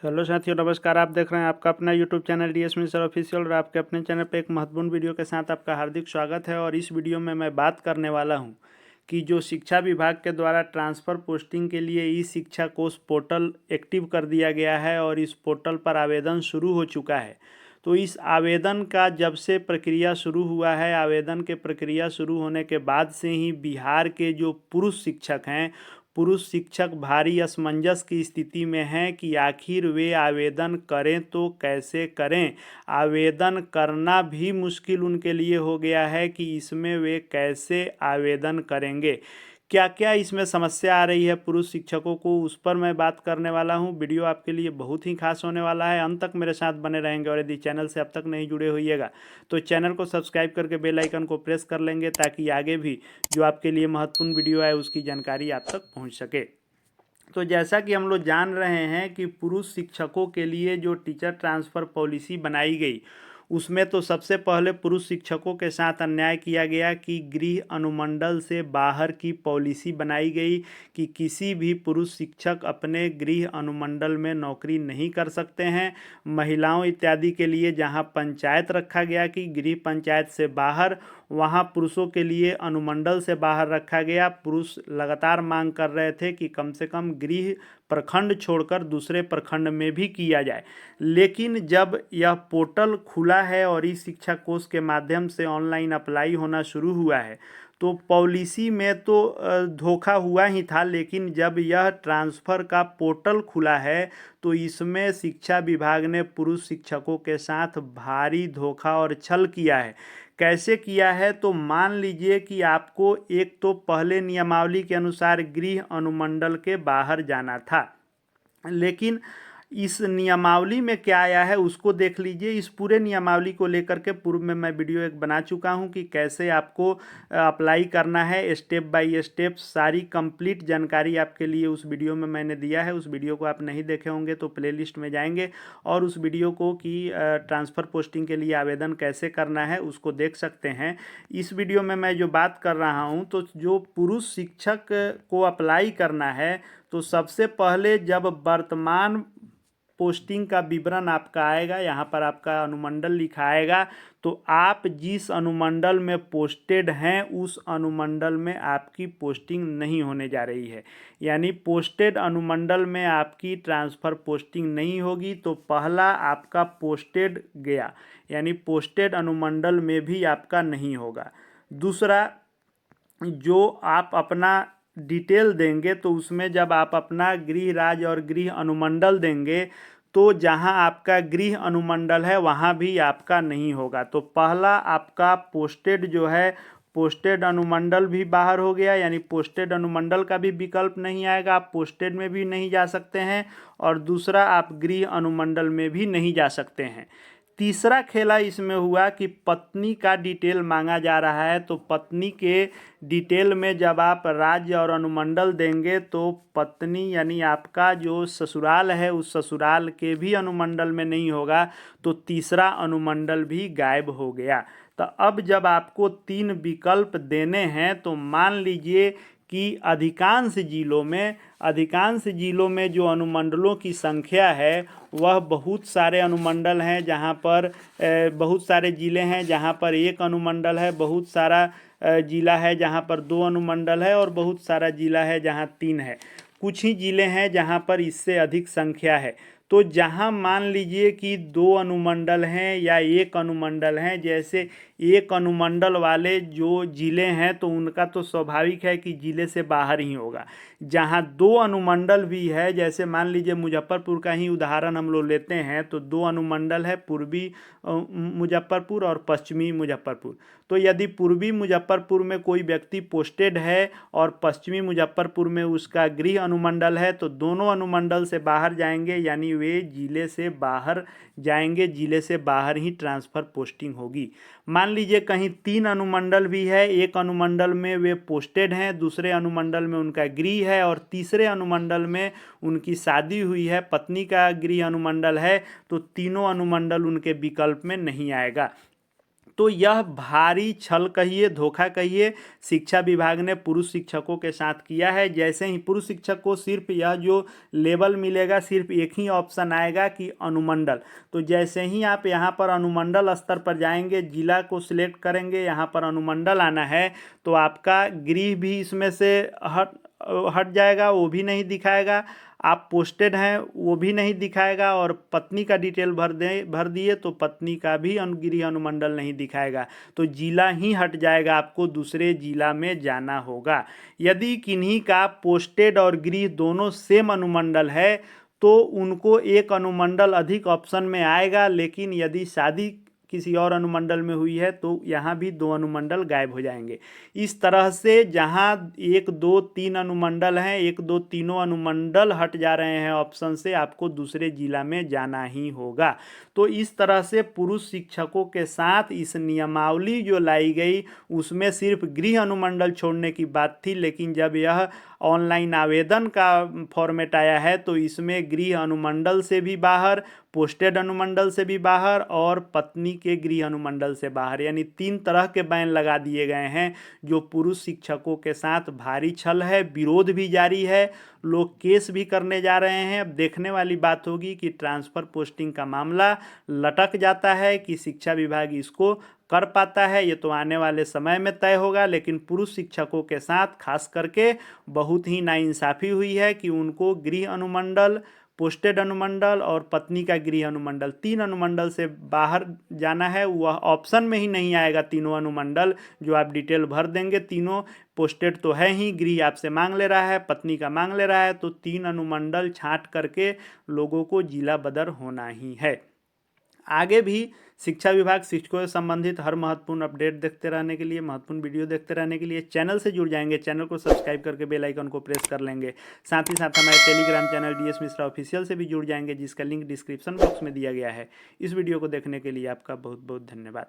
Hello साथियों, नमस्कार। आप देख रहे हैं आपका अपना YouTube channel DS Mishra official और आपके अपने चैनल पे एक महत्वपूर्ण वीडियो के साथ आपका हार्दिक स्वागत है। और इस वीडियो में मैं बात करने वाला हूं कि जो शिक्षा विभाग के द्वारा ट्रांसफ़र पोस्टिंग के लिए ई शिक्षा कोष पोर्टल एक्टिव कर दिया गया है और इस पोर्टल पर आवेदन शुरू हो चुका है। तो इस आवेदन का जब से प्रक्रिया शुरू हुआ है, आवेदन के प्रक्रिया शुरू होने के बाद से ही बिहार के जो पुरुष शिक्षक हैं, पुरुष शिक्षक भारी असमंजस की स्थिति में हैं कि आखिर वे आवेदन करें तो कैसे करें। आवेदन करना भी मुश्किल उनके लिए हो गया है कि इसमें वे कैसे आवेदन करेंगे। क्या क्या इसमें समस्या आ रही है पुरुष शिक्षकों को, उस पर मैं बात करने वाला हूं। वीडियो आपके लिए बहुत ही खास होने वाला है, अंत तक मेरे साथ बने रहेंगे। और यदि चैनल से अब तक नहीं जुड़े होइएगा तो चैनल को सब्सक्राइब करके बेल आइकन को प्रेस कर लेंगे, ताकि आगे भी जो आपके लिए महत्वपूर्ण वीडियो है उसकी जानकारी आप तक पहुंच सके। तो जैसा कि हम लोग जान रहे हैं कि पुरुष शिक्षकों के लिए जो टीचर ट्रांसफ़र पॉलिसी बनाई गई, उसमें तो सबसे पहले पुरुष शिक्षकों के साथ अन्याय किया गया कि गृह अनुमंडल से बाहर की पॉलिसी बनाई गई कि किसी भी पुरुष शिक्षक अपने गृह अनुमंडल में नौकरी नहीं कर सकते हैं। महिलाओं इत्यादि के लिए जहां पंचायत रखा गया कि गृह पंचायत से बाहर, वहां पुरुषों के लिए अनुमंडल से बाहर रखा गया। पुरुष लगातार मांग कर रहे थे कि कम से कम गृह प्रखंड छोड़कर दूसरे प्रखंड में भी किया जाए। लेकिन जब यह पोर्टल खुला है और इस शिक्षा कोष के माध्यम से ऑनलाइन अप्लाई होना शुरू हुआ है, तो पॉलिसी में तो धोखा हुआ ही था, लेकिन जब यह ट्रांसफ़र का पोर्टल खुला है तो इसमें शिक्षा विभाग ने पुरुष शिक्षकों के साथ भारी धोखा और छल किया है। कैसे किया है? तो मान लीजिए कि आपको एक तो पहले नियमावली के अनुसार गृह अनुमंडल के बाहर जाना था, लेकिन इस नियमावली में क्या आया है उसको देख लीजिए। इस पूरे नियमावली को लेकर के पूर्व में मैं वीडियो एक बना चुका हूं कि कैसे आपको अप्लाई करना है, स्टेप बाय स्टेप सारी कंप्लीट जानकारी आपके लिए उस वीडियो में मैंने दिया है। उस वीडियो को आप नहीं देखे होंगे तो प्लेलिस्ट में जाएंगे और उस वीडियो को कि ट्रांसफ़र पोस्टिंग के लिए आवेदन कैसे करना है उसको देख सकते हैं। इस वीडियो में मैं जो बात कर रहा हूँ, तो जो पुरुष शिक्षक को अप्लाई करना है, तो सबसे पहले जब वर्तमान पोस्टिंग का विवरण आपका आएगा, यहाँ पर आपका अनुमंडल लिखा आएगा, तो आप जिस अनुमंडल में पोस्टेड हैं उस अनुमंडल में आपकी पोस्टिंग नहीं होने जा रही है। यानी पोस्टेड अनुमंडल में आपकी ट्रांसफ़र पोस्टिंग नहीं होगी। तो पहला आपका पोस्टेड गया, यानी पोस्टेड अनुमंडल में भी आपका नहीं होगा। दूसरा, जो आप अपना डिटेल देंगे, तो उसमें जब आप अपना गृह राज्य और गृह अनुमंडल देंगे तो जहां आपका गृह अनुमंडल है वहां भी आपका नहीं होगा। तो पहला आपका पोस्टेड जो है, पोस्टेड अनुमंडल भी बाहर हो गया, यानी पोस्टेड अनुमंडल का भी विकल्प नहीं आएगा, आप पोस्टेड में भी नहीं जा सकते हैं। और दूसरा, आप गृह अनुमंडल में भी नहीं जा सकते हैं। तीसरा खेला इसमें हुआ कि पत्नी का डिटेल मांगा जा रहा है। तो पत्नी के डिटेल में जब आप राज्य और अनुमंडल देंगे तो पत्नी यानी आपका जो ससुराल है उस ससुराल के भी अनुमंडल में नहीं होगा। तो तीसरा अनुमंडल भी गायब हो गया। तो अब जब आपको 3 विकल्प देने हैं, तो मान लीजिए कि अधिकांश जिलों में जो अनुमंडलों की संख्या है वह बहुत सारे अनुमंडल हैं, जहां पर बहुत सारे ज़िले हैं जहां पर एक अनुमंडल है, बहुत सारा ज़िला है जहां पर 2 अनुमंडल है और बहुत सारा ज़िला है जहां 3 है। कुछ ही ज़िले हैं जहां पर इससे अधिक संख्या है। तो जहां मान लीजिए कि 2 अनुमंडल हैं या 1 अनुमंडल हैं, जैसे 1 अनुमंडल वाले जो ज़िले हैं तो उनका तो स्वाभाविक है कि ज़िले से बाहर ही होगा। जहां 2 अनुमंडल भी है, जैसे मान लीजिए मुजफ्फरपुर का ही उदाहरण हम लोग लेते हैं, तो 2 अनुमंडल है, पूर्वी मुजफ्फरपुर और पश्चिमी मुजफ्फरपुर। तो यदि पूर्वी मुजफ्फरपुर में कोई व्यक्ति पोस्टेड है और पश्चिमी मुजफ्फरपुर में उसका गृह अनुमंडल है, तो दोनों अनुमंडल से बाहर जाएंगे, यानी वे जिले से बाहर जाएंगे, जिले से बाहर ही ट्रांसफ़र पोस्टिंग होगी। मान लीजिए कहीं 3 अनुमंडल भी है, एक अनुमंडल में वे पोस्टेड हैं, दूसरे अनुमंडल में उनका गृह है और तीसरे अनुमंडल में उनकी शादी हुई है, पत्नी का गृह अनुमंडल है, तो तीनों अनुमंडल उनके विकल्प में नहीं आएगा। तो तो यह भारी छल कहिए, धोखा कहिए, शिक्षा विभाग ने पुरुष शिक्षकों के साथ किया है। जैसे ही पुरुष शिक्षक को सिर्फ यह जो लेवल मिलेगा, सिर्फ एक ही ऑप्शन आएगा कि अनुमंडल। तो जैसे ही आप यहाँ पर अनुमंडल स्तर पर जाएंगे, जिला को सिलेक्ट करेंगे, यहाँ पर अनुमंडल आना है, तो आपका गृह भी इसमें से हट जाएगा, वो भी नहीं दिखाएगा। आप पोस्टेड हैं वो भी नहीं दिखाएगा, और पत्नी का डिटेल भर दिए तो पत्नी का भी गृह अनुमंडल नहीं दिखाएगा। तो जिला ही हट जाएगा, आपको दूसरे जिला में जाना होगा। यदि किन्हीं का पोस्टेड और गृह दोनों सेम अनुमंडल है तो उनको एक अनुमंडल अधिक ऑप्शन में आएगा, लेकिन यदि शादी किसी और अनुमंडल में हुई है तो यहाँ भी 2 अनुमंडल गायब हो जाएंगे। इस तरह से जहाँ 1, 2, 3 अनुमंडल हैं, 1, 2, तीनों अनुमंडल हट जा रहे हैं ऑप्शन से, आपको दूसरे जिला में जाना ही होगा। तो इस तरह से पुरुष शिक्षकों के साथ इस नियमावली जो लाई गई उसमें सिर्फ गृह अनुमंडल छोड़ने की बात थी, लेकिन जब यह ऑनलाइन आवेदन का फॉर्मेट आया है तो इसमें गृह अनुमंडल से भी बाहर, पोस्टेड अनुमंडल से भी बाहर और पत्नी के गृह अनुमंडल से बाहर, यानी 3 तरह के बैन लगा दिए गए हैं, जो पुरुष शिक्षकों के साथ भारी छल है। विरोध भी जारी है, लोग केस भी करने जा रहे हैं। अब देखने वाली बात होगी कि ट्रांसफ़र पोस्टिंग का मामला लटक जाता है कि शिक्षा विभाग इसको कर पाता है, ये तो आने वाले समय में तय होगा। लेकिन पुरुष शिक्षकों के साथ खास करके बहुत ही नाइंसाफ़ी हुई है कि उनको गृह अनुमंडल, पोस्टेड अनुमंडल और पत्नी का गृह अनुमंडल, 3 अनुमंडल से बाहर जाना है। वह ऑप्शन में ही नहीं आएगा तीनों अनुमंडल जो आप डिटेल भर देंगे। तीनों पोस्टेड तो है ही, गृह आपसे मांग ले रहा है, पत्नी का मांग ले रहा है, तो 3 अनुमंडल छांट करके लोगों को जिला बदर होना ही है। आगे भी शिक्षा विभाग शिक्षकों से संबंधित हर महत्वपूर्ण अपडेट देखते रहने के लिए, महत्वपूर्ण वीडियो देखते रहने के लिए चैनल से जुड़ जाएंगे। चैनल को सब्सक्राइब करके बेल आइकन को प्रेस कर लेंगे। साथ ही साथ हमारे Telegram channel DS Mishra official से भी जुड़ जाएंगे, जिसका लिंक डिस्क्रिप्शन बॉक्स में दिया गया है। इस वीडियो को देखने के लिए आपका बहुत बहुत धन्यवाद।